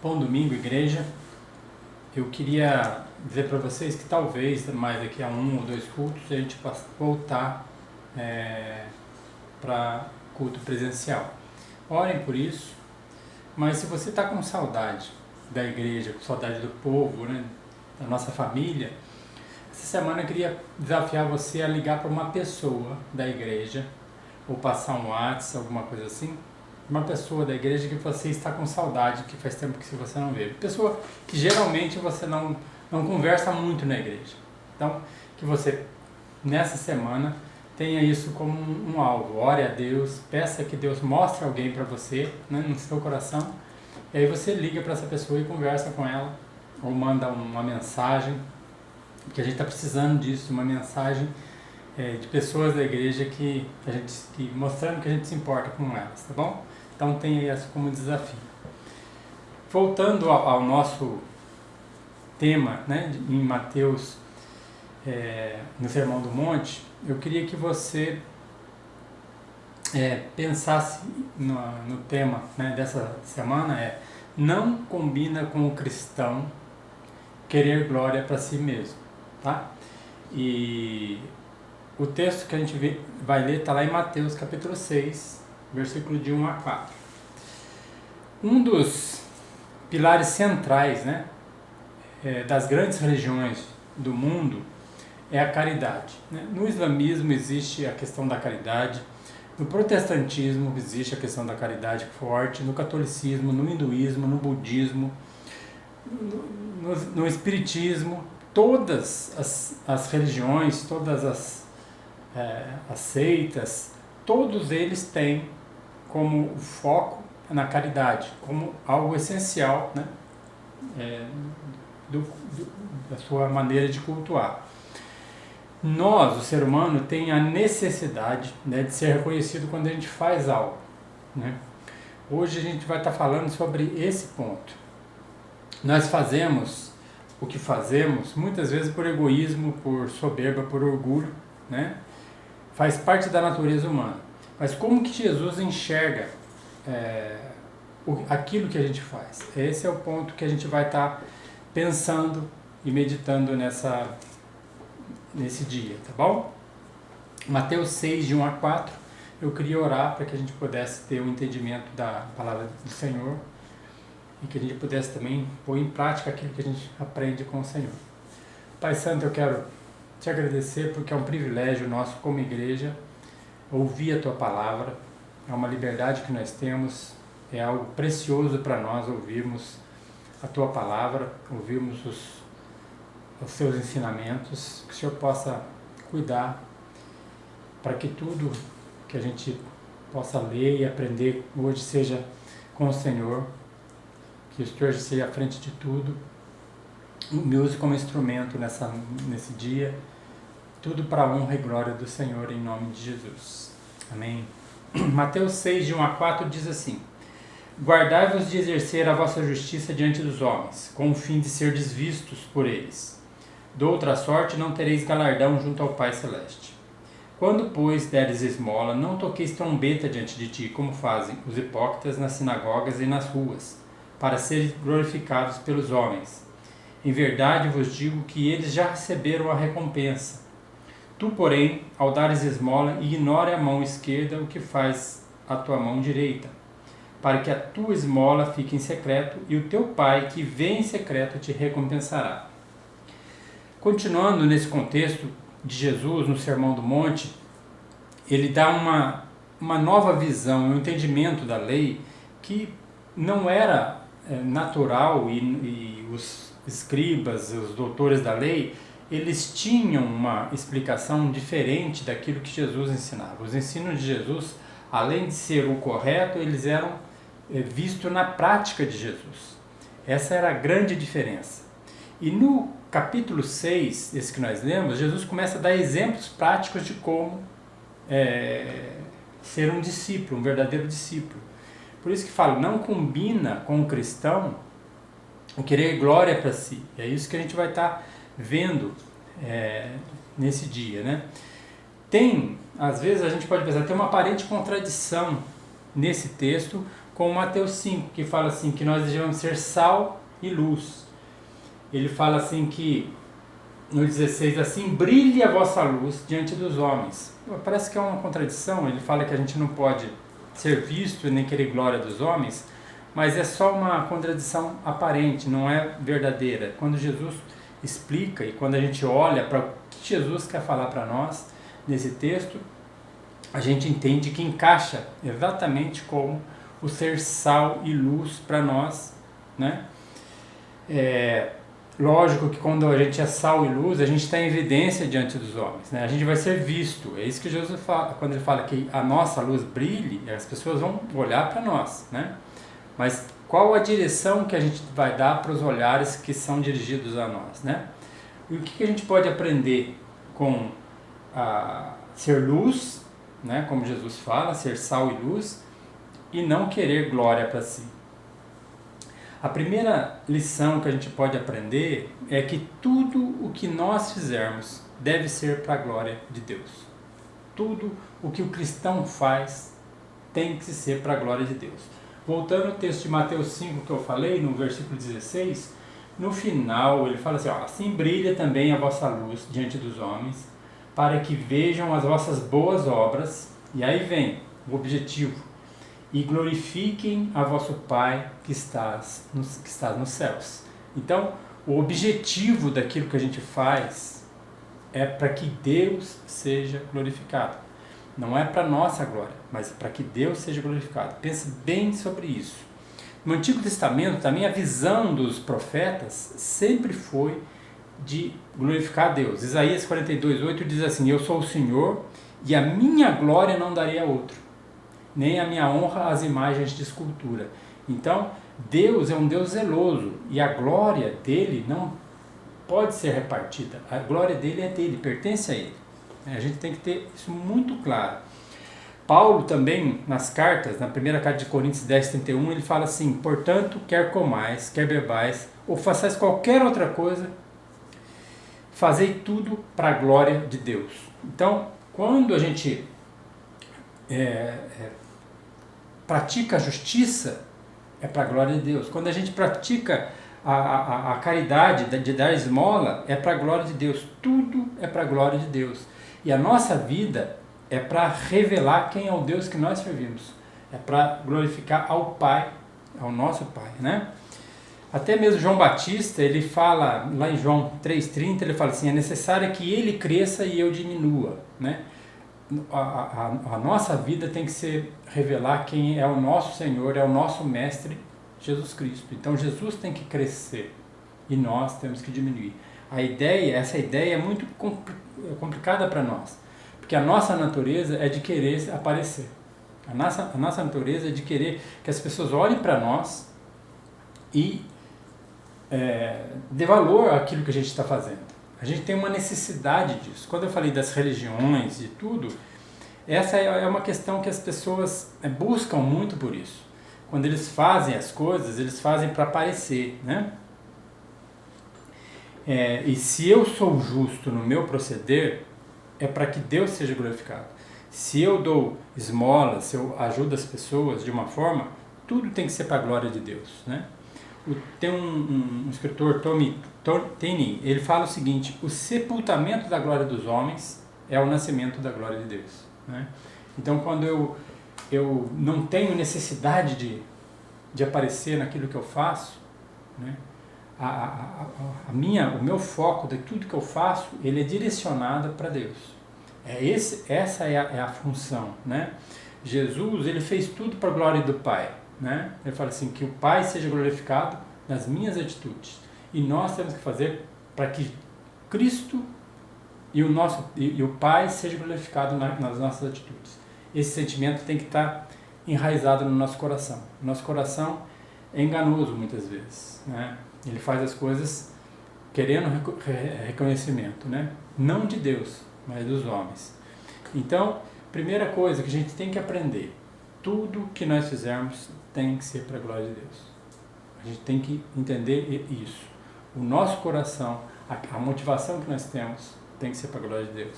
Bom domingo, igreja. Eu queria dizer para vocês que talvez mais daqui a 1 ou 2 cultos a gente possa voltar para culto presencial. Orem por isso, mas se você está com saudade da igreja, com saudade do povo, né, da nossa família, essa semana eu queria desafiar você a ligar para uma pessoa da igreja, ou passar um WhatsApp, alguma coisa assim, uma pessoa da igreja que você está com saudade, que faz tempo que você não vê. Pessoa que geralmente você não conversa muito na igreja. Então, que você, nessa semana, tenha isso como um alvo. Ore a Deus, peça que Deus mostre alguém para você, né, no seu coração, e aí você liga para essa pessoa e conversa com ela, ou manda uma mensagem, porque a gente está precisando disso, uma mensagem de pessoas da igreja que mostrando que a gente se importa com elas, tá bom? Então tenha isso como desafio. Voltando ao nosso tema, né, em Mateus, no Sermão do Monte, eu queria que você pensasse no tema, né, dessa semana, não combina com o cristão querer glória para si mesmo, tá? E o texto que a gente vai ler está lá em Mateus capítulo 6, versículo de 1 a 4. Um dos pilares centrais, né, das grandes religiões do mundo é a caridade, né? No islamismo existe a questão da caridade, no protestantismo existe a questão da caridade forte, no catolicismo, no hinduísmo, no budismo, no espiritismo, todas as religiões, todas as seitas, todos eles têm como foco na caridade, como algo essencial, né, da sua maneira de cultuar. Nós, o ser humano, tem a necessidade, né, de ser reconhecido quando a gente faz algo, né? Hoje a gente vai estar falando sobre esse ponto. Nós fazemos o que fazemos muitas vezes por egoísmo, por soberba, por orgulho, né? Faz parte da natureza humana. Mas como que Jesus enxerga aquilo que a gente faz? Esse é o ponto que a gente vai estar pensando e meditando nesse dia, tá bom? Mateus 6, de 1 a 4, eu queria orar para que a gente pudesse ter um entendimento da palavra do Senhor e que a gente pudesse também pôr em prática aquilo que a gente aprende com o Senhor. Pai Santo, eu quero te agradecer porque é um privilégio nosso como igreja ouvir a Tua Palavra, é uma liberdade que nós temos, é algo precioso para nós ouvirmos a Tua Palavra, ouvirmos os Seus ensinamentos, que o Senhor possa cuidar para que tudo que a gente possa ler e aprender hoje seja com o Senhor, que o Senhor seja à frente de tudo, me use como instrumento nesse dia, tudo para a honra e glória do Senhor, em nome de Jesus. Amém. Mateus 6, de 1 a 4 diz assim: Guardai-vos de exercer a vossa justiça diante dos homens, com o fim de serdes vistos por eles. De outra sorte não tereis galardão junto ao Pai Celeste. Quando, pois, deres esmola, não toqueis trombeta diante de ti, como fazem os hipócritas nas sinagogas e nas ruas, para serem glorificados pelos homens. Em verdade vos digo que eles já receberam a recompensa. Tu, porém, ao dares esmola, ignore a mão esquerda o que faz a tua mão direita, para que a tua esmola fique em secreto, e o teu Pai, que vê em secreto, te recompensará. Continuando nesse contexto de Jesus, no Sermão do Monte, ele dá uma nova visão, um entendimento da lei que não era natural, e os escribas, os doutores da lei, eles tinham uma explicação diferente daquilo que Jesus ensinava. Os ensinos de Jesus, além de ser o correto, eles eram vistos na prática de Jesus. Essa era a grande diferença. E no capítulo 6, esse que nós lemos, Jesus começa a dar exemplos práticos de como ser um discípulo, um verdadeiro discípulo. Por isso que fala, não combina com o cristão o querer glória para si. É isso que a gente vai estar vendo nesse dia, né? Às vezes a gente pode pensar, tem uma aparente contradição nesse texto com Mateus 5, que fala assim, que nós devemos ser sal e luz. Ele fala assim que, no 16, assim, brilhe a vossa luz diante dos homens. Parece que é uma contradição, ele fala que a gente não pode ser visto e nem querer glória dos homens, mas é só uma contradição aparente, não é verdadeira. Quando Jesus explica e quando a gente olha para o que Jesus quer falar para nós nesse texto, a gente entende que encaixa exatamente como o ser sal e luz para nós, né? Lógico que quando a gente é sal e luz, a gente está em evidência diante dos homens, né? A gente vai ser visto. É isso que Jesus fala, quando ele fala que a nossa luz brilhe, as pessoas vão olhar para nós, né? Mas qual a direção que a gente vai dar para os olhares que são dirigidos a nós, né? E o que a gente pode aprender com ser luz, né? Como Jesus fala, ser sal e luz, e não querer glória para si. A primeira lição que a gente pode aprender é que tudo o que nós fizermos deve ser para a glória de Deus. Tudo o que o cristão faz tem que ser para a glória de Deus. Voltando ao texto de Mateus 5 que eu falei, no versículo 16, no final ele fala assim, assim brilha também a vossa luz diante dos homens, para que vejam as vossas boas obras, e aí vem o objetivo, e glorifiquem a vosso Pai que está nos céus. Então, o objetivo daquilo que a gente faz é para que Deus seja glorificado. Não é para nossa glória, mas para que Deus seja glorificado. Pense bem sobre isso. No Antigo Testamento, também a visão dos profetas sempre foi de glorificar a Deus. Isaías 42:8 diz assim, eu sou o Senhor e a minha glória não darei a outro, nem a minha honra às imagens de escultura. Então, Deus é um Deus zeloso e a glória dele não pode ser repartida. A glória dele é dele, pertence a ele. A gente tem que ter isso muito claro. Paulo também, nas cartas, na primeira carta de Coríntios 10:31, ele fala assim, portanto, quer comais, quer bebais, ou façais qualquer outra coisa, fazei tudo para a glória de Deus. Então, quando a gente pratica a justiça, é para a glória de Deus. Quando a gente pratica a caridade de dar esmola, é para a glória de Deus. Tudo é para a glória de Deus. E a nossa vida é para revelar quem é o Deus que nós servimos. É para glorificar ao Pai, ao nosso Pai, né? Até mesmo João Batista, ele fala, lá em João 3,30, ele fala assim, é necessário que ele cresça e eu diminua, né? A nossa vida tem que ser revelar quem é o nosso Senhor, é o nosso Mestre, Jesus Cristo. Então Jesus tem que crescer e nós temos que diminuir. Essa ideia é muito complicada para nós, porque a nossa natureza é de querer aparecer. A nossa natureza é de querer que as pessoas olhem para nós e dê valor àquilo que a gente está fazendo. A gente tem uma necessidade disso. Quando eu falei das religiões e tudo, essa é uma questão que as pessoas buscam muito por isso. Quando eles fazem as coisas, eles fazem para aparecer, né? E se eu sou justo no meu proceder, é para que Deus seja glorificado. Se eu dou esmolas, se eu ajudo as pessoas de uma forma, tudo tem que ser para a glória de Deus, né? Tem um escritor, Tommy Tenney, ele fala o seguinte, o sepultamento da glória dos homens é o nascimento da glória de Deus, né? Então, quando eu não tenho necessidade de aparecer naquilo que eu faço, né? O meu foco de tudo que eu faço, ele é direcionado para Deus. Essa é a função, né? Jesus, ele fez tudo para a glória do Pai, né? Ele fala assim, que o Pai seja glorificado nas minhas atitudes. E nós temos que fazer para que Cristo e o Pai seja glorificado nas nossas atitudes. Esse sentimento tem que estar enraizado no nosso coração. O nosso coração é enganoso muitas vezes, né? Ele faz as coisas querendo reconhecimento, né? Não de Deus, mas dos homens. Então, primeira coisa que a gente tem que aprender, tudo que nós fizermos tem que ser para a glória de Deus. A gente tem que entender isso. O nosso coração, a motivação que nós temos, tem que ser para a glória de Deus.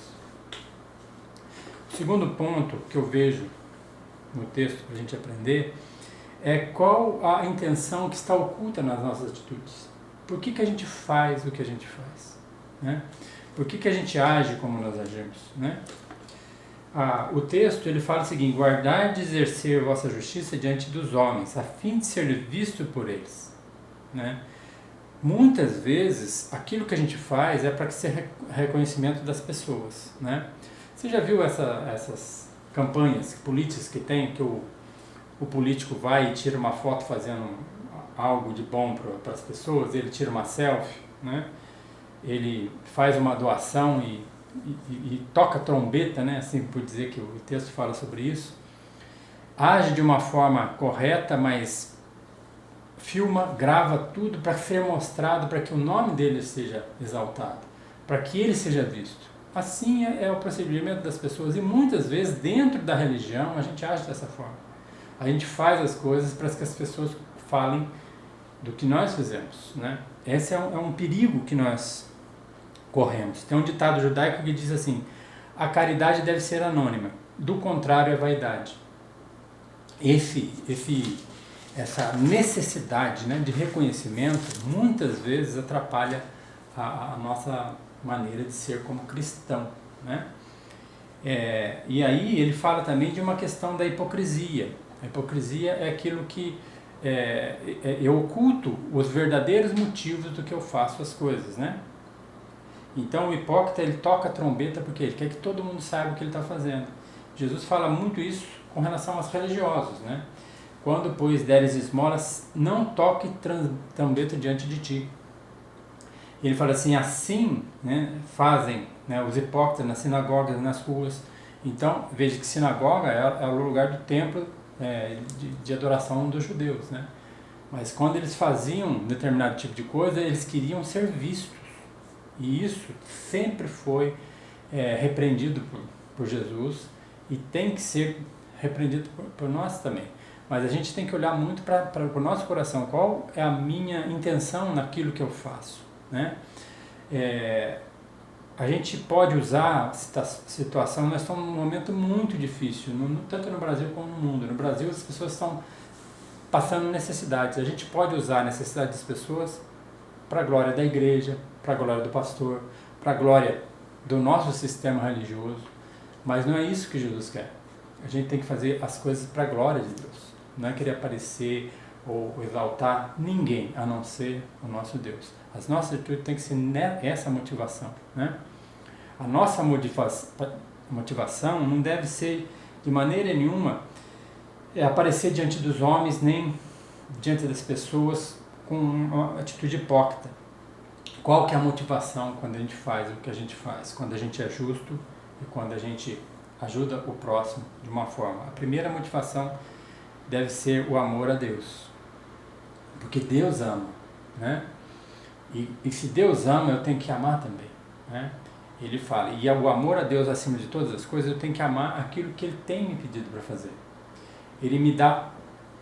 O segundo ponto que eu vejo no texto para a gente aprender é qual a intenção que está oculta nas nossas atitudes. Por que a gente faz o que a gente faz? Né? Por que a gente age como nós agimos? Né? O texto ele fala o seguinte: guardar de exercer vossa justiça diante dos homens, a fim de ser visto por eles. Né? Muitas vezes, aquilo que a gente faz é para ser reconhecimento das pessoas. Né? Você já viu essas campanhas políticas que tem, que o político vai e tira uma foto fazendo algo de bom para as pessoas, ele tira uma selfie, né? Ele faz uma doação e toca trombeta, né? Assim por dizer, que o texto fala sobre isso, age de uma forma correta, mas filma, grava tudo para ser mostrado, para que o nome dele seja exaltado, para que ele seja visto. Assim é o procedimento das pessoas, e muitas vezes dentro da religião a gente age dessa forma. A gente faz as coisas para que as pessoas falem do que nós fizemos, né? Esse é um perigo que nós corremos. Tem um ditado judaico que diz assim: a caridade deve ser anônima, do contrário é vaidade. Essa necessidade, né, de reconhecimento muitas vezes atrapalha a nossa maneira de ser como cristão, né? E aí ele fala também de uma questão da hipocrisia. A hipocrisia é aquilo que eu oculto os verdadeiros motivos do que eu faço as coisas, né? Então o hipócrita, ele toca a trombeta porque ele quer que todo mundo saiba o que ele está fazendo. Jesus fala muito isso com relação aos religiosos, né? Quando, pois, deres esmolas, não toque trombeta diante de ti. Ele fala assim, né, fazem, né, os hipócritas nas sinagogas, nas ruas. Então, veja que sinagoga é o lugar do templo de adoração dos judeus, né? Mas quando eles faziam um determinado tipo de coisa, eles queriam ser vistos. E isso sempre foi repreendido por Jesus, e tem que ser repreendido por nós também. Mas a gente tem que olhar muito para o nosso coração. Qual é a minha intenção naquilo que eu faço, né? A gente pode usar a situação, nós estamos num momento muito difícil, tanto no Brasil como no mundo. No Brasil as pessoas estão passando necessidades. A gente pode usar a necessidade das pessoas para a glória da igreja, para a glória do pastor, para a glória do nosso sistema religioso. Mas não é isso que Jesus quer. A gente tem que fazer as coisas para a glória de Deus. Não é querer aparecer ou exaltar ninguém, a não ser o nosso Deus. As nossas atitudes têm que ser essa motivação, né? A nossa motivação não deve ser de maneira nenhuma aparecer diante dos homens, nem diante das pessoas com uma atitude hipócrita. Qual que é a motivação quando a gente faz o que a gente faz? Quando a gente é justo e quando a gente ajuda o próximo de uma forma. A primeira motivação deve ser o amor a Deus, porque Deus ama, né? E se Deus ama, eu tenho que amar também, né? Ele fala, e o amor a Deus acima de todas as coisas, eu tenho que amar aquilo que Ele tem me pedido para fazer. Ele me dá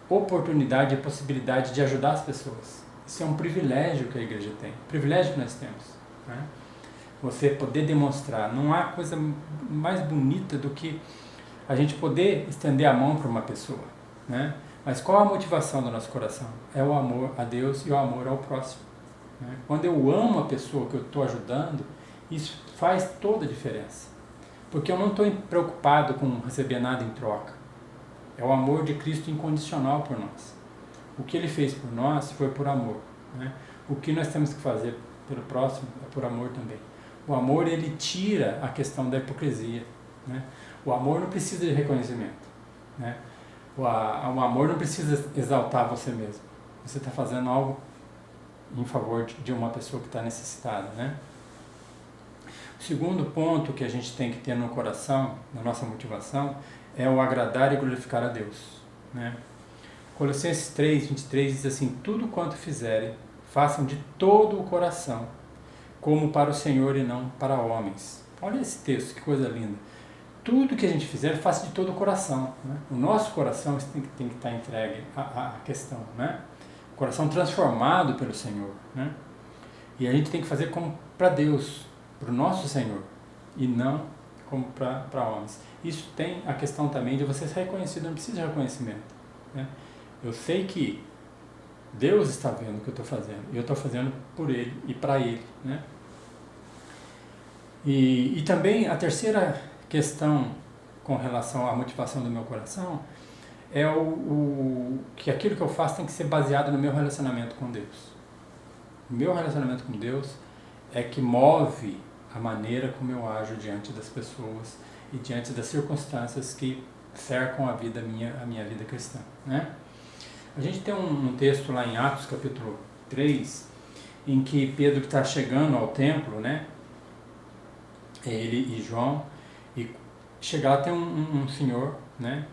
oportunidade e possibilidade de ajudar as pessoas. Isso é um privilégio que a igreja tem, privilégio que nós temos, né? Você poder demonstrar, não há coisa mais bonita do que a gente poder estender a mão para uma pessoa, né? Mas qual a motivação do nosso coração? É o amor a Deus e o amor ao próximo, né? Quando eu amo a pessoa que eu estou ajudando, isso faz toda a diferença, porque eu não estou preocupado com receber nada em troca. É o amor de Cristo incondicional por nós. O que Ele fez por nós foi por amor, né? O que nós temos que fazer pelo próximo é por amor também. O amor, ele tira a questão da hipocrisia, né? O amor não precisa de reconhecimento, né? O amor não precisa exaltar você mesmo. Você está fazendo algo em favor de uma pessoa que está necessitada, né? O segundo ponto que a gente tem que ter no coração, na nossa motivação, é o agradar e glorificar a Deus, né? Colossenses 3:23 diz assim: tudo quanto fizerem, façam de todo o coração, como para o Senhor e não para homens. Olha esse texto, que coisa linda. Tudo que a gente fizer, faça de todo o coração, né? O nosso coração tem que estar entregue à questão, né? O coração transformado pelo Senhor, né? E a gente tem que fazer como para Deus, para o nosso Senhor, e não como para homens. Isso tem a questão também de você ser reconhecido, não precisa de reconhecimento, né? Eu sei que Deus está vendo o que eu estou fazendo. E eu estou fazendo por Ele e para Ele, né? E também a terceira questão com relação à motivação do meu coração é que aquilo que eu faço tem que ser baseado no meu relacionamento com Deus. O meu relacionamento com Deus é que move a maneira como eu ajo diante das pessoas e diante das circunstâncias que cercam a minha vida cristã, né? A gente tem um texto lá em Atos capítulo 3, em que Pedro está chegando ao templo, né? Ele e João, e chega lá, tem um senhor, né?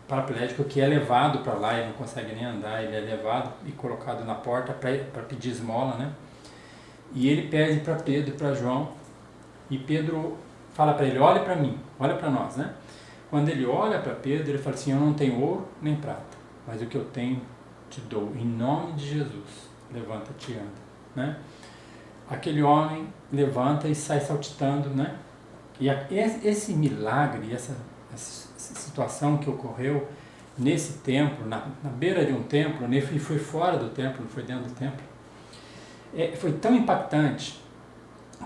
Paraplégico, que é levado para lá, ele não consegue nem andar, ele é levado e colocado na porta para pedir esmola, né? E ele pede para Pedro e para João, e Pedro fala para ele: olha para mim, olha para nós, né? Quando ele olha para Pedro, ele fala assim: eu não tenho ouro nem prata, mas o que eu tenho te dou, em nome de Jesus, levanta-te e anda, né? Aquele homem levanta e sai saltitando, né? E esse milagre, essa situação que ocorreu nesse templo, na beira de um templo, né? E foi fora do templo, não foi dentro do templo, foi tão impactante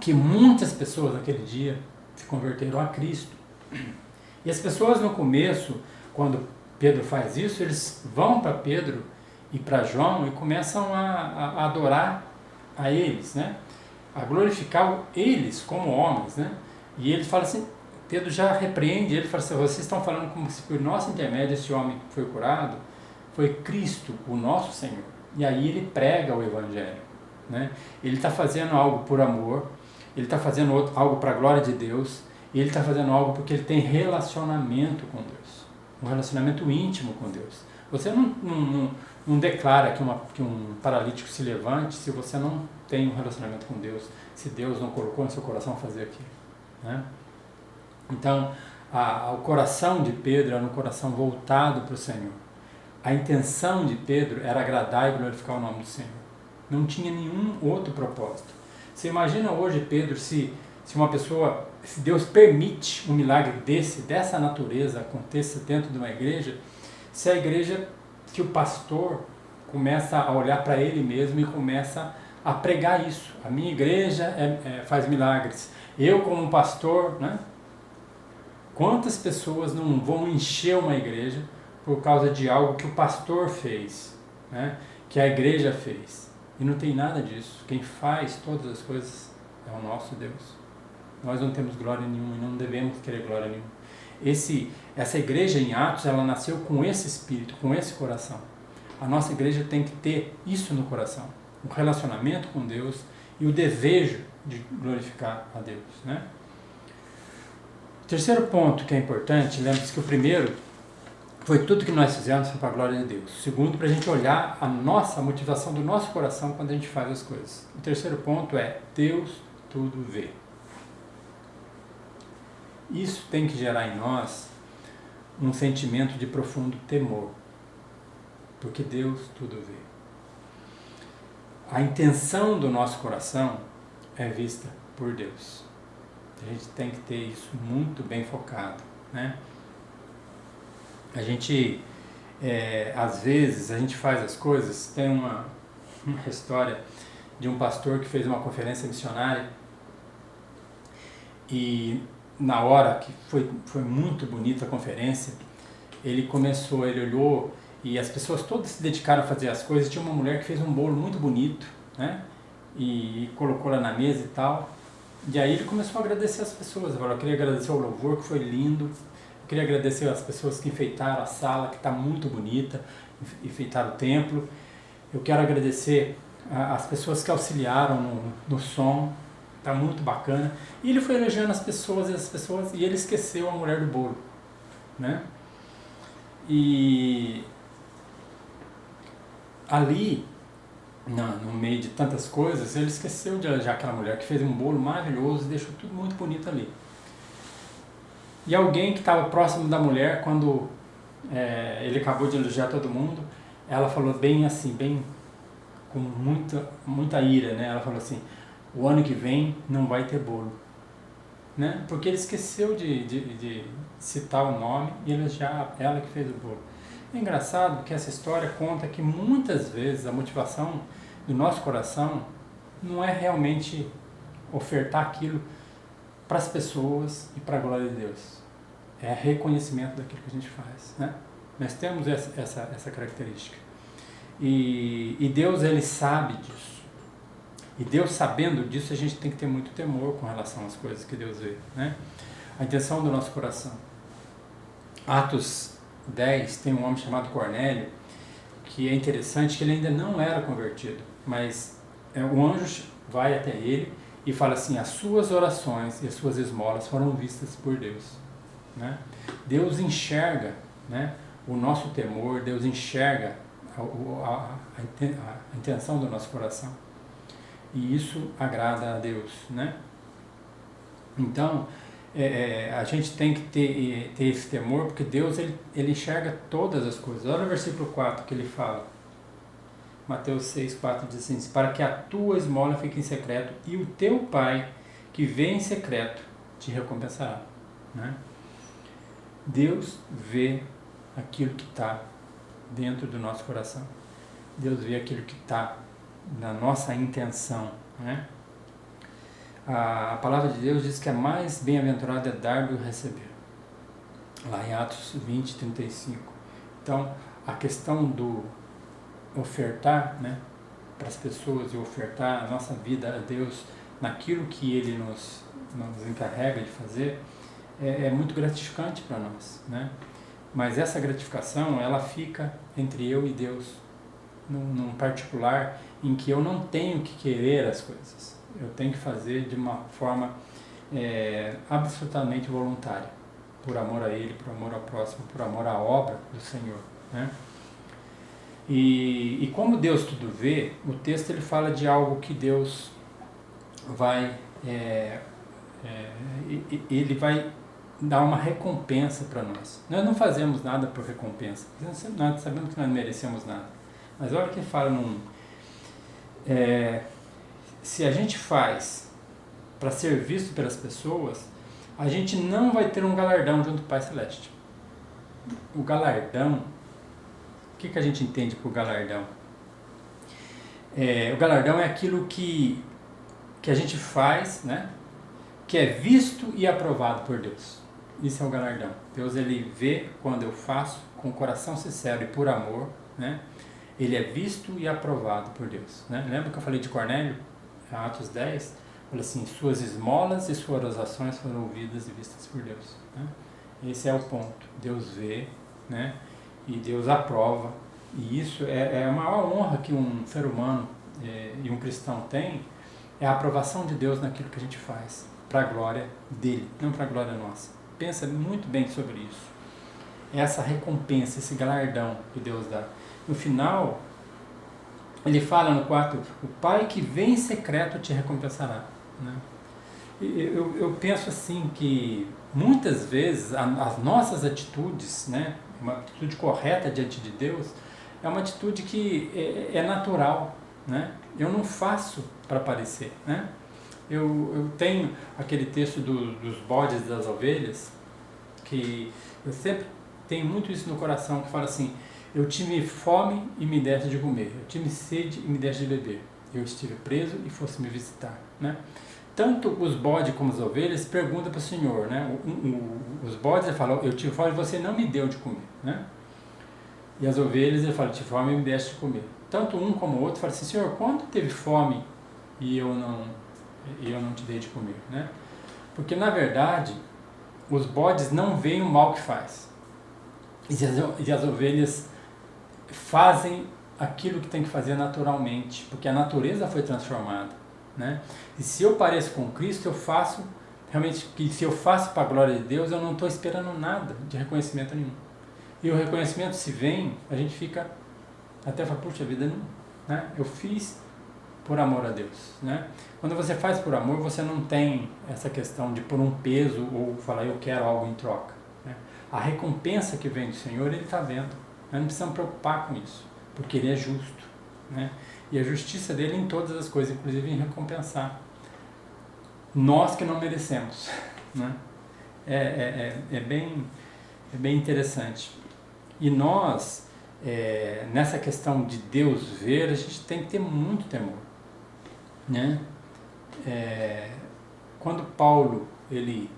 que muitas pessoas naquele dia se converteram a Cristo. E as pessoas no começo, quando Pedro faz isso, eles vão para Pedro e para João e começam a adorar a eles, né? A glorificar eles como homens, né? E ele fala assim, Pedro já repreende, ele fala assim: vocês estão falando como se por nosso intermédio esse homem foi curado, foi Cristo, o nosso Senhor. E aí ele prega o Evangelho, né? Ele está fazendo algo por amor, ele está fazendo algo para a glória de Deus, e ele está fazendo algo porque ele tem relacionamento com Deus, um relacionamento íntimo com Deus. Você não declara que um paralítico se levante se você não tem um relacionamento com Deus, se Deus não colocou no seu coração fazer aquilo, né? Então, o coração de Pedro era um coração voltado para o Senhor. A intenção de Pedro era agradar e glorificar o nome do Senhor. Não tinha nenhum outro propósito. Você imagina hoje, Pedro, se Deus permite um milagre dessa natureza aconteça dentro de uma igreja, se o pastor começa a olhar para ele mesmo e começa a pregar isso. A minha igreja faz milagres. Eu, como pastor, né? Quantas pessoas não vão encher uma igreja por causa de algo que o pastor fez, né? Que a igreja fez? E não tem nada disso. Quem faz todas as coisas é o nosso Deus. Nós não temos glória nenhuma e não devemos querer glória nenhuma. Essa igreja em Atos, ela nasceu com esse espírito, com esse coração. A nossa igreja tem que ter isso no coração. O relacionamento com Deus e o desejo de glorificar a Deus, né? Terceiro ponto que é importante, lembre-se que o primeiro foi tudo que nós fizemos para a glória de Deus. O segundo, para a gente olhar a motivação do nosso coração quando a gente faz as coisas. O terceiro ponto é: Deus tudo vê. Isso tem que gerar em nós um sentimento de profundo temor, porque Deus tudo vê. A intenção do nosso coração é vista por Deus. A gente tem que ter isso muito bem focado, né? A gente, às vezes, a gente faz as coisas. Tem uma história de um pastor que fez uma conferência missionária e na hora que foi muito bonita a conferência, ele olhou e as pessoas todas se dedicaram a fazer as coisas. Tinha uma mulher que fez um bolo muito bonito, né? E colocou lá na mesa e tal. E aí ele começou a agradecer as pessoas. Eu queria agradecer o louvor, que foi lindo. Eu queria agradecer as pessoas que enfeitaram a sala, que está muito bonita, enfeitaram o templo. Eu quero agradecer as pessoas que auxiliaram no som, está muito bacana. E ele foi elogiando as pessoas e ele esqueceu a mulher do bolo, né? E ali, no meio de tantas coisas, ele esqueceu de elogiar aquela mulher que fez um bolo maravilhoso e deixou tudo muito bonito ali. E alguém que estava próximo da mulher, quando ele acabou de elogiar todo mundo, ela falou bem assim, bem com muita ira, né? Ela falou assim: o ano que vem não vai ter bolo, né? Porque ele esqueceu de citar o nome e elogiar ela que fez o bolo. É engraçado que essa história conta que muitas vezes a motivação do nosso coração não é realmente ofertar aquilo para as pessoas e para a glória de Deus. É reconhecimento daquilo que a gente faz, né? Nós temos essa característica. E Deus, Ele sabe disso. E Deus, sabendo disso, a gente tem que ter muito temor com relação às coisas que Deus vê, né? A intenção do nosso coração. Atos 10 tem um homem chamado Cornélio, que é interessante que ele ainda não era convertido, mas o anjo vai até ele e fala assim: as suas orações e as suas esmolas foram vistas por Deus, né? Deus enxerga, né, o nosso temor, Deus enxerga a intenção do nosso coração, e isso agrada a Deus, né? Então a gente tem que ter esse temor, porque Deus ele enxerga todas as coisas. Olha o versículo 4 que ele fala, Mateus 6,4 diz assim: para que a tua esmola fique em secreto, e o teu Pai que vê em secreto te recompensará, né? Deus vê aquilo que está dentro do nosso coração. Deus vê aquilo que está na nossa intenção, né? A palavra de Deus diz que a mais bem-aventurada é dar do receber, lá em Atos 20, 35. Então, a questão do ofertar, né, para as pessoas, e ofertar a nossa vida a Deus naquilo que Ele nos encarrega de fazer, é muito gratificante para nós, né? Mas essa gratificação, ela fica entre eu e Deus, num particular em que eu não tenho que querer as coisas. Eu tenho que fazer de uma forma absolutamente voluntária, por amor a Ele, por amor ao próximo, por amor à obra do Senhor, né? E como Deus tudo vê, o texto ele fala de algo que Deus vai, Ele vai dar uma recompensa para nós. Nós não fazemos nada por recompensa, nós sabemos que nós não merecemos nada. Mas olha o que fala se a gente faz para ser visto pelas pessoas, a gente não vai ter um galardão junto do Pai Celeste. O galardão, o que a gente entende por galardão? O galardão é aquilo que a gente faz, né, que é visto e aprovado por Deus. Isso é o galardão. Deus, ele vê quando eu faço com o coração sincero e por amor, né? Ele é visto e aprovado por Deus, né? Lembra que eu falei de Cornélio, Atos 10? Falei assim: suas esmolas e suas orações foram ouvidas e vistas por Deus, né? Esse é o ponto. Deus vê, né? E Deus aprova. E isso é a maior honra que um ser humano e um cristão tem, é a aprovação de Deus naquilo que a gente faz, para a glória dele, não para a glória nossa. Pensa muito bem sobre isso. Essa recompensa, esse galardão que Deus dá. No final, ele fala no 4, o Pai que vem em secreto te recompensará, né? Eu penso assim que muitas vezes as nossas atitudes, né, uma atitude correta diante de Deus, é uma atitude que é natural, né? Eu não faço para parecer, né? Eu tenho aquele texto dos bodes e das ovelhas, que eu sempre tenho muito isso no coração, que fala assim: eu tive fome e me deste de comer, eu tive sede e me deste de beber, eu estive preso e fosse me visitar, né? Tanto os bodes como as ovelhas perguntam para o Senhor, né? Os bodes, ele fala: eu tive fome e você não me deu de comer, né? E as ovelhas, ele fala: tive fome e me deste de comer. Tanto um como o outro falam assim: Senhor, quando teve fome e eu não te dei de comer, né? Porque na verdade os bodes não veem o mal que faz, e as ovelhas fazem aquilo que tem que fazer naturalmente, porque a natureza foi transformada, né? E se eu pareço com Cristo, eu faço realmente, que se eu faço para a glória de Deus, eu não estou esperando nada de reconhecimento nenhum. E o reconhecimento, se vem, a gente fica até fala: puxa vida, não, né? Eu fiz por amor a Deus, né? Quando você faz por amor, você não tem essa questão de pôr um peso ou falar: eu quero algo em troca, né? A recompensa que vem do Senhor, Ele está vendo. Nós não precisamos preocupar com isso, porque Ele é justo, né? E a justiça dele em todas as coisas, inclusive em recompensar nós que não merecemos, né? É bem interessante. E nós, nessa questão de Deus ver, a gente tem que ter muito temor, né? Quando Paulo ele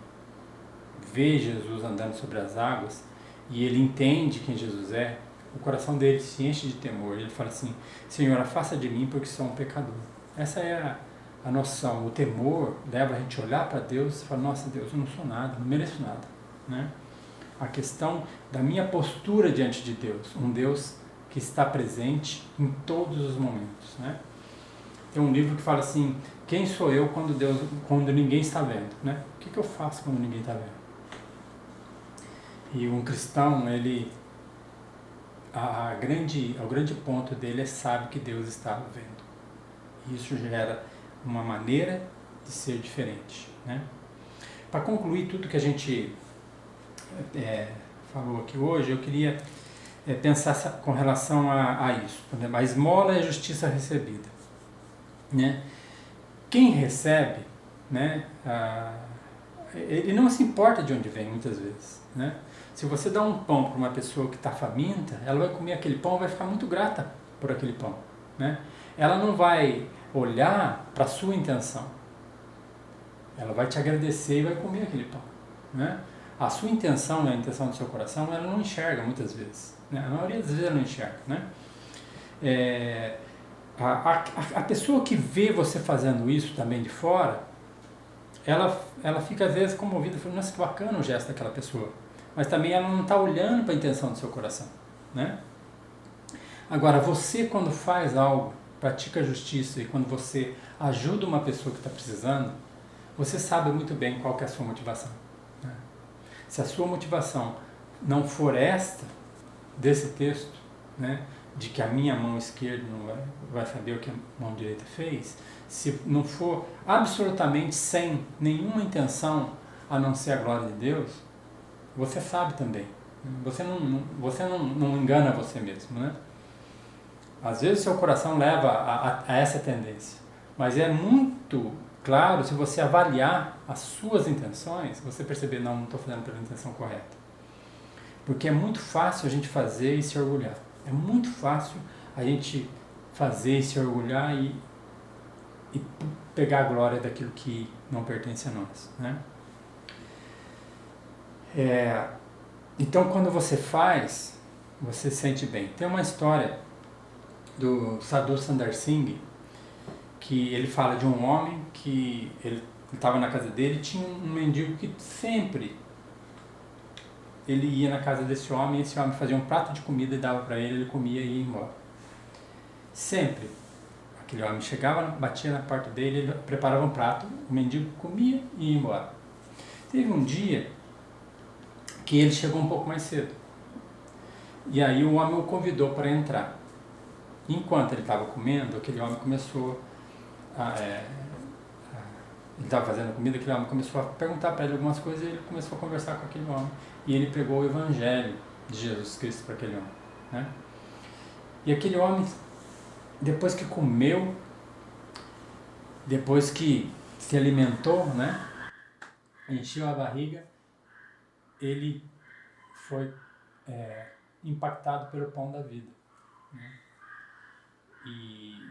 vê Jesus andando sobre as águas e ele entende quem Jesus é, o coração dele se enche de temor. Ele fala assim: Senhor, afasta de mim porque sou um pecador. Essa é a noção. O temor leva a gente a olhar para Deus e falar: nossa, Deus, eu não sou nada, não mereço nada, né? A questão da minha postura diante de Deus, um Deus que está presente em todos os momentos, né? Tem um livro que fala assim: quem sou eu quando ninguém está vendo, né? O que eu faço quando ninguém está vendo? E um cristão, o grande ponto dele sabe que Deus está vendo. E isso gera uma maneira de ser diferente, né? Para concluir tudo que a gente falou aqui hoje, eu queria pensar com relação a isso. Por exemplo, a esmola é a justiça recebida, né? Quem recebe, né, ele não se importa de onde vem, muitas vezes, né? Se você dá um pão para uma pessoa que está faminta, ela vai comer aquele pão e vai ficar muito grata por aquele pão, né? Ela não vai olhar para a sua intenção. Ela vai te agradecer e vai comer aquele pão, né? A sua intenção, a intenção do seu coração, ela não enxerga muitas vezes, né? A maioria das vezes ela não enxerga, né? A pessoa que vê você fazendo isso também de fora, ela fica às vezes comovida, falando: nossa, que bacana o gesto daquela pessoa. Mas também ela não está olhando para a intenção do seu coração, né? Agora, você quando faz algo, pratica a justiça, e quando você ajuda uma pessoa que está precisando, você sabe muito bem qual que é a sua motivação, né? Se a sua motivação não for esta, desse texto, né, de que a minha mão esquerda não vai saber o que a mão direita fez, se não for absolutamente sem nenhuma intenção a não ser a glória de Deus, você sabe também. Você não engana você mesmo, né? Às vezes seu coração leva a essa tendência, mas é muito claro, se você avaliar as suas intenções, você perceber: não estou fazendo pela intenção correta. Porque é muito fácil a gente fazer e se orgulhar. É muito fácil a gente fazer e se orgulhar e pegar a glória daquilo que não pertence a nós, né? Então, quando você faz, você se sente bem. Tem uma história do Sadhu Sundar Singh, que ele fala de um homem que ele estava na casa dele, tinha um mendigo que sempre ele ia na casa desse homem, e esse homem fazia um prato de comida e dava para ele comia e ia embora. Sempre. Aquele homem chegava, batia na porta dele, ele preparava um prato, o mendigo comia e ia embora. Teve um dia que ele chegou um pouco mais cedo. E aí o homem o convidou para entrar. Enquanto ele estava comendo, aquele homem começou ele estava fazendo comida, aquele homem começou a perguntar para ele algumas coisas e ele começou a conversar com aquele homem. E ele pregou o evangelho de Jesus Cristo para aquele homem, né? E aquele homem, depois que comeu, depois que se alimentou, né, encheu a barriga, ele foi impactado pelo pão da vida, né? E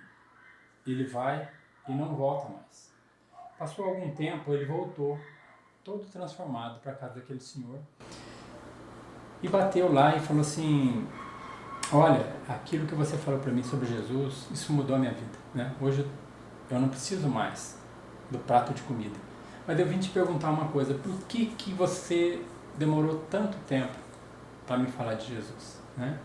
ele vai e não volta mais. Passou algum tempo, ele voltou, todo transformado, para a casa daquele senhor, e bateu lá e falou assim: olha, aquilo que você falou para mim sobre Jesus, isso mudou a minha vida, né? Hoje eu não preciso mais do prato de comida, mas eu vim te perguntar uma coisa: por que você demorou tanto tempo para me falar de Jesus, né?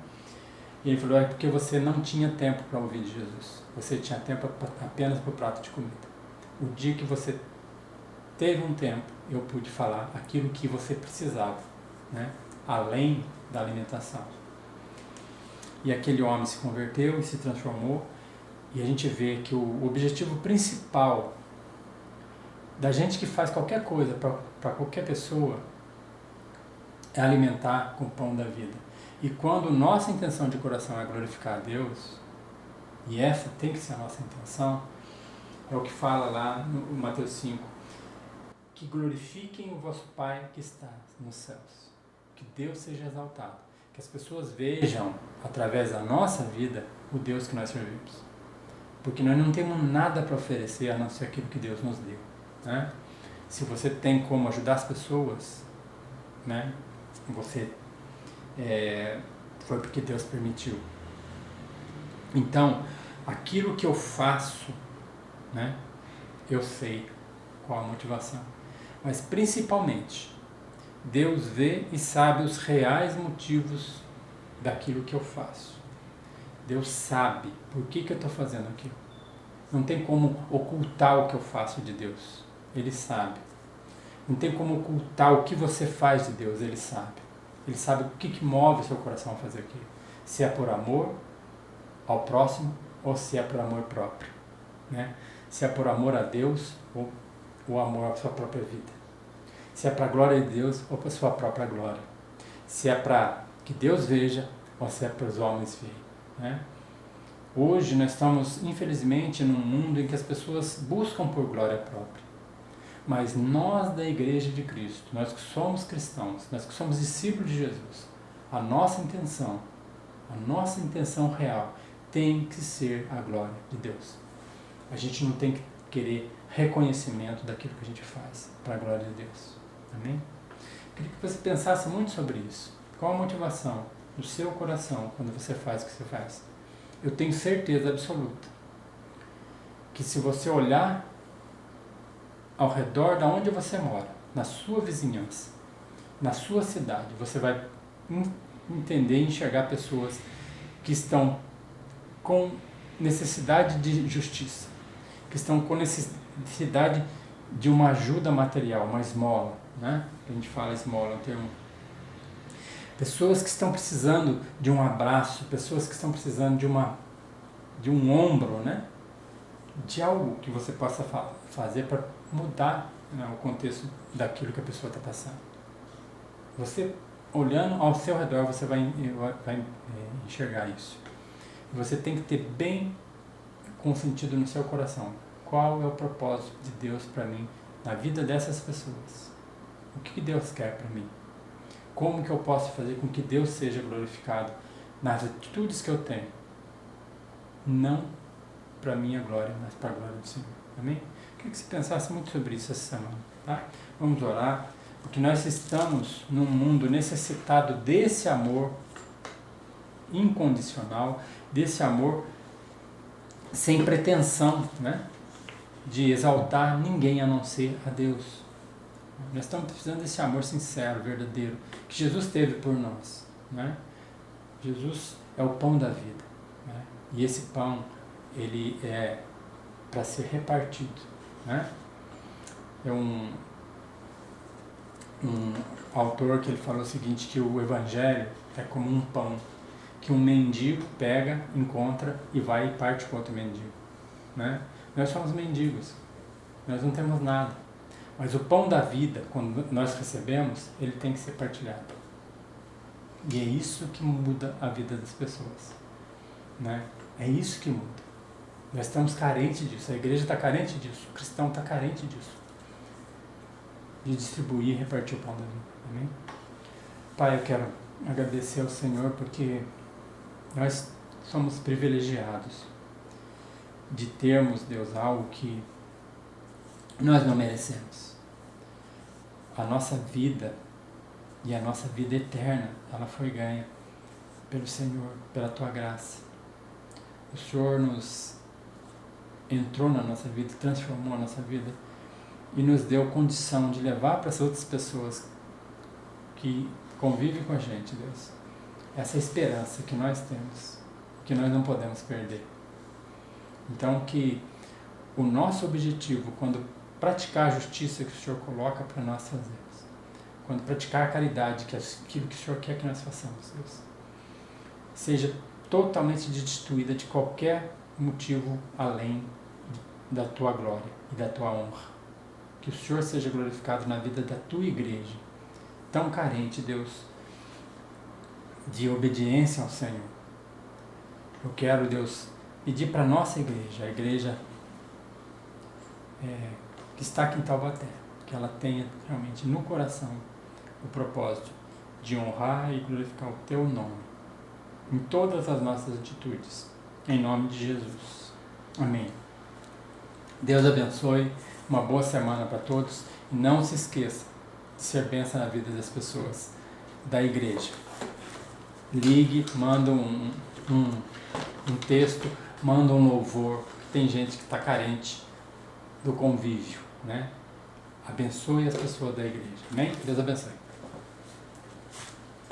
E ele falou: é porque você não tinha tempo para ouvir de Jesus, você tinha tempo apenas para o prato de comida. O dia que você teve um tempo, eu pude falar aquilo que você precisava, né? Além da alimentação. E aquele homem se converteu e se transformou, e a gente vê que o objetivo principal da gente que faz qualquer coisa para qualquer pessoa é alimentar com o pão da vida. E quando nossa intenção de coração é glorificar a Deus, e essa tem que ser a nossa intenção, é o que fala lá no Mateus 5, que glorifiquem o vosso Pai que está nos céus, que Deus seja exaltado. Que as pessoas vejam, através da nossa vida, o Deus que nós servimos. Porque nós não temos nada para oferecer a não ser aquilo que Deus nos deu, né? Se você tem como ajudar as pessoas, né? Você foi porque Deus permitiu. Então, aquilo que eu faço, né? Eu sei qual a motivação. Mas principalmente, Deus vê e sabe os reais motivos daquilo que eu faço. Deus sabe por que eu estou fazendo aquilo. Não tem como ocultar o que eu faço de Deus. Ele sabe. Não tem como ocultar o que você faz de Deus. Ele sabe. Ele sabe o que move o seu coração a fazer aquilo. Se é por amor ao próximo ou se é por amor próprio, né? Se é por amor a Deus ou o amor à sua própria vida. Se é para a glória de Deus ou para a sua própria glória. Se é para que Deus veja ou se é para os homens verem, né? Hoje nós estamos, infelizmente, num mundo em que as pessoas buscam por glória própria. Mas nós da Igreja de Cristo, nós que somos cristãos, nós que somos discípulos de Jesus, a nossa intenção real tem que ser a glória de Deus. A gente não tem que querer reconhecimento daquilo que a gente faz para a glória de Deus. Amém? Eu queria que você pensasse muito sobre isso. Qual a motivação do seu coração quando você faz o que você faz? Eu tenho certeza absoluta que se você olhar ao redor de onde você mora, na sua vizinhança, na sua cidade, você vai entender e enxergar pessoas que estão com necessidade de justiça, que estão com necessidade de uma ajuda material, uma esmola, né? A gente fala esmola, é um termo. Pessoas que estão precisando de um abraço, pessoas que estão precisando de um ombro, né? De algo que você possa fazer para mudar, né, o contexto daquilo que a pessoa está passando. Você, olhando ao seu redor, você vai enxergar isso. Você tem que ter bem consentido no seu coração. Qual é o propósito de Deus para mim na vida dessas pessoas? O que Deus quer para mim? Como que eu posso fazer com que Deus seja glorificado nas atitudes que eu tenho? Não para a minha glória, mas para a glória do Senhor. Amém? Eu queria que você pensasse muito sobre isso essa semana. Tá? Vamos orar, porque nós estamos num mundo necessitado desse amor incondicional, desse amor sem pretensão, né? De exaltar ninguém a não ser a Deus. Nós estamos precisando desse amor sincero, verdadeiro, que Jesus teve por nós, né? Jesus é o pão da vida, né? E esse pão, ele é para ser repartido, né? É um autor que ele falou o seguinte, que o evangelho é como um pão que um mendigo pega, encontra e vai e parte com outro mendigo, né? Nós somos mendigos, nós não temos nada, mas o pão da vida, quando nós recebemos, ele tem que ser partilhado. E é isso que muda a vida das pessoas, né? É isso que muda. Nós estamos carentes disso, a igreja está carente disso, o cristão está carente disso, de distribuir e repartir o pão da vida. Amém? Pai, eu quero agradecer ao Senhor porque nós somos privilegiados de termos, Deus, algo que nós não merecemos. A nossa vida e a nossa vida eterna, ela foi ganha pelo Senhor, pela Tua graça. O Senhor nos entrou na nossa vida, transformou a nossa vida e nos deu condição de levar para as outras pessoas que convivem com a gente, Deus, essa esperança que nós temos, que nós não podemos perder. Então, que o nosso objetivo, quando praticar a justiça que o Senhor coloca para nós fazermos, quando praticar a caridade, que é aquilo que o Senhor quer que nós façamos, Deus, seja totalmente destituída de qualquer motivo além da Tua glória e da Tua honra. Que o Senhor seja glorificado na vida da Tua igreja, tão carente, Deus, de obediência ao Senhor. Eu quero, Deus, pedir para a nossa igreja, a igreja que está aqui em Taubaté, que ela tenha realmente no coração o propósito de honrar e glorificar o Teu nome em todas as nossas atitudes. Em nome de Jesus. Amém. Deus abençoe. Uma boa semana para todos. E não se esqueça de ser bênção na vida das pessoas da igreja. Ligue, manda um texto, manda um louvor. Tem gente que está carente do convívio, né? Abençoe as pessoas da igreja. Amém? Deus abençoe.